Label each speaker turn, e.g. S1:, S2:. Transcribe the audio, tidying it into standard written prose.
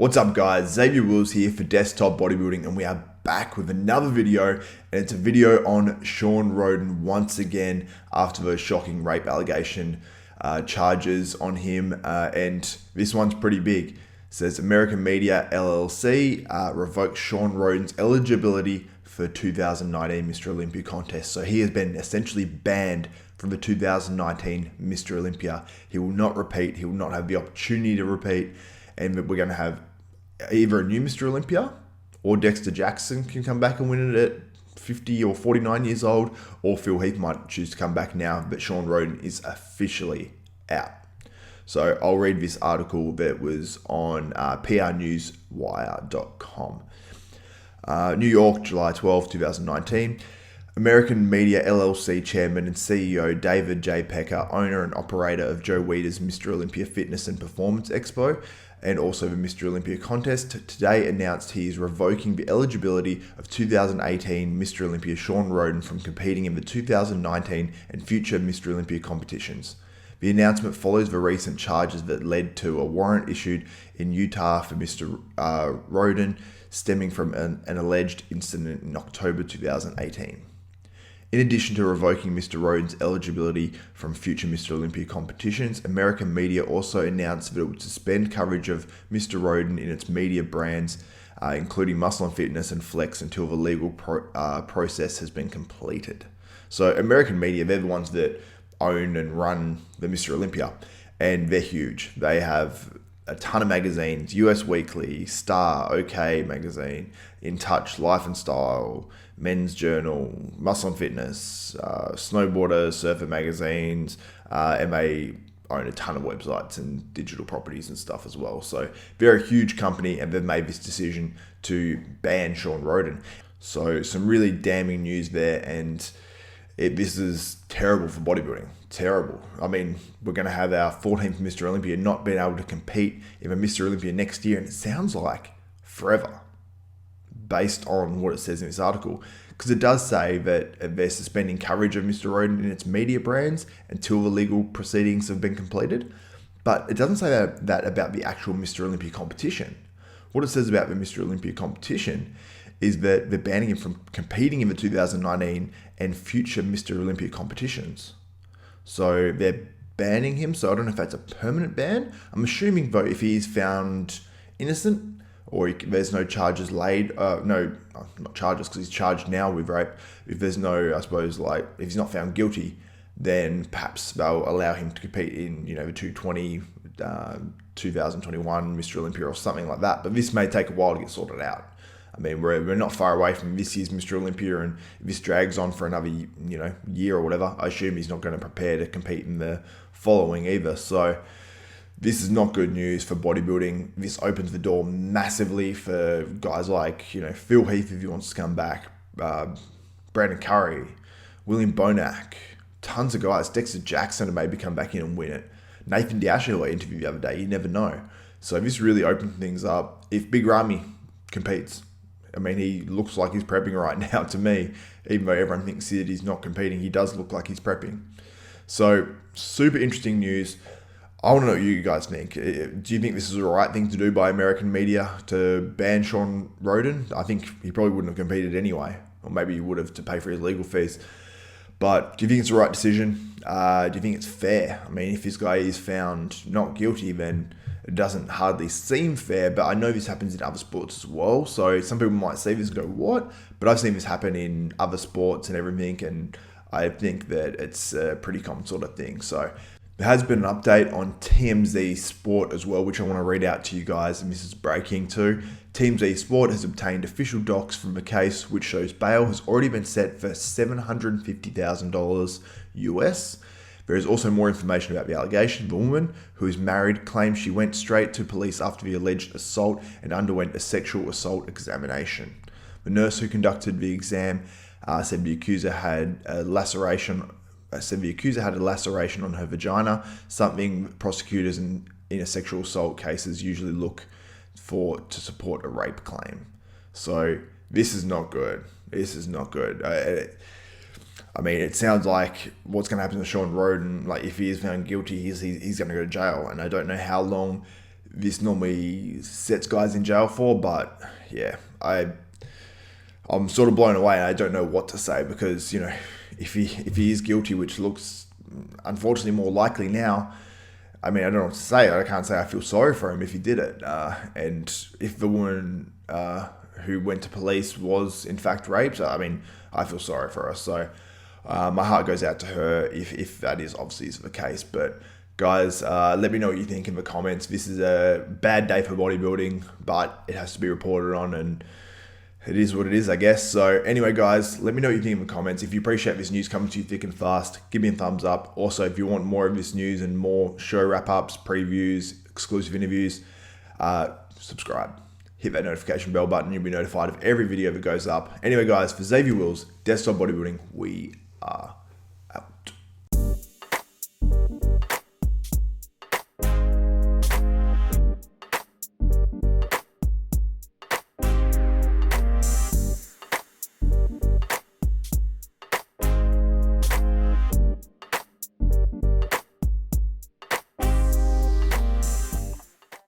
S1: What's up guys, Xavier Wills here for Desktop Bodybuilding, and we are back with another video, and it's a video on Shawn Rhoden once again after those shocking rape allegation charges on him, and this one's pretty big. It says American Media LLC revoked Shawn Rhoden's eligibility for 2019 Mr Olympia contest. So he has been essentially banned from the 2019 Mr Olympia. He will not repeat, he will not have the opportunity to repeat. And we're going to have either a new Mr. Olympia or Dexter Jackson can come back and win it at 50 or 49 years old, or Phil Heath might choose to come back now, but Shawn Rhoden is officially out. So I'll read this article that was on prnewswire.com. New York, July 12, 2019. American Media LLC Chairman and CEO David J. Pecker, owner and operator of Joe Weider's Mr. Olympia Fitness and Performance Expo, and also the Mr. Olympia contest, today announced he is revoking the eligibility of 2018 Mr. Olympia Shawn Rhoden from competing in the 2019 and future Mr. Olympia competitions. The announcement follows the recent charges that led to a warrant issued in Utah for Mr. Rhoden, stemming from an alleged incident in October 2018. In addition to revoking Mr. Rhoden's eligibility from future Mr. Olympia competitions, American Media also announced that it would suspend coverage of Mr. Rhoden in its media brands, including Muscle and Fitness and Flex, until the legal process has been completed. So American Media, they're the ones that own and run the Mr. Olympia, and they're huge. They have a ton of magazines: US Weekly, Star, OK Magazine, In Touch, Life and Style, Men's Journal, Muscle and Fitness, Snowboarder, Surfer magazines, and they own a ton of websites and digital properties and stuff as well. So they're a huge company, and they've made this decision to ban Shawn Rhoden. So some really damning news there, and this is terrible for bodybuilding. Terrible. I mean, we're going to have our 14th Mr. Olympia not being able to compete in a Mr. Olympia next year, and it sounds like forever, based on what it says in this article, because it does say that they're suspending coverage of Mr. Rhoden in its media brands until the legal proceedings have been completed. But it doesn't say that about the actual Mr. Olympia competition. What it says about the Mr. Olympia competition is that they're banning him from competing in the 2019 and future Mr. Olympia competitions. So they're banning him. So I don't know if that's a permanent ban. I'm assuming, though, if he is found innocent, or there's no charges laid, not charges because he's charged now with rape. If there's no, I suppose, like, if he's not found guilty, then perhaps they'll allow him to compete in, the 220, 2021 Mr. Olympia or something like that. But this may take a while to get sorted out. I mean, we're not far away from this year's Mr. Olympia, and if this drags on for another, year or whatever, I assume he's not going to prepare to compete in the following either. So this is not good news for bodybuilding. This opens the door massively for guys like, Phil Heath, if he wants to come back, Brandon Curry, William Bonac, tons of guys, Dexter Jackson to maybe come back in and win it. Nathan Diasher, who I interviewed the other day, you never know. So this really opens things up. If Big Ramy competes, I mean, he looks like he's prepping right now to me. Even though everyone thinks that he's not competing, he does look like he's prepping. So super interesting news. I want to know what you guys think. Do you think this is the right thing to do by American Media to ban Shawn Rhoden? I think he probably wouldn't have competed anyway, or maybe he would have to pay for his legal fees. But do you think it's the right decision? Do you think it's fair? I mean, if this guy is found not guilty, then it doesn't hardly seem fair, but I know this happens in other sports as well. So some people might see this and go, what? But I've seen this happen in other sports and everything, and I think that it's a pretty common sort of thing. So there has been an update on TMZ Sport as well, which I want to read out to you guys, and this is breaking too. TMZ Sport has obtained official docs from the case, which shows bail has already been set for $750,000 US. There is also more information about the allegation. The woman, who is married, claims she went straight to police after the alleged assault and underwent a sexual assault examination. The nurse who conducted the exam said the accuser had a laceration on her vagina, something prosecutors in a sexual assault cases usually look for to support a rape claim. So this is not good. This is not good. I mean, it sounds like what's going to happen to Shawn Rhoden, like if he is found guilty, he's going to go to jail. And I don't know how long this normally sets guys in jail for, but yeah, I'm sort of blown away. And I don't know what to say because, you know, if he is guilty, which looks unfortunately more likely now, I mean, I don't know what to say. I can't say I feel sorry for him if he did it. And if the woman who went to police was in fact raped, I mean, I feel sorry for her. So my heart goes out to her if that is obviously the case. But guys, let me know what you think in the comments. This is a bad day for bodybuilding, but it has to be reported on, and it is what it is, I guess. So anyway, guys, let me know what you think in the comments. If you appreciate this news coming to you thick and fast, give me a thumbs up. Also, if you want more of this news and more show wrap-ups, previews, exclusive interviews, subscribe. Hit that notification bell button. You'll be notified of every video that goes up. Anyway, guys, for Xavier Wills, Desktop Bodybuilding, we are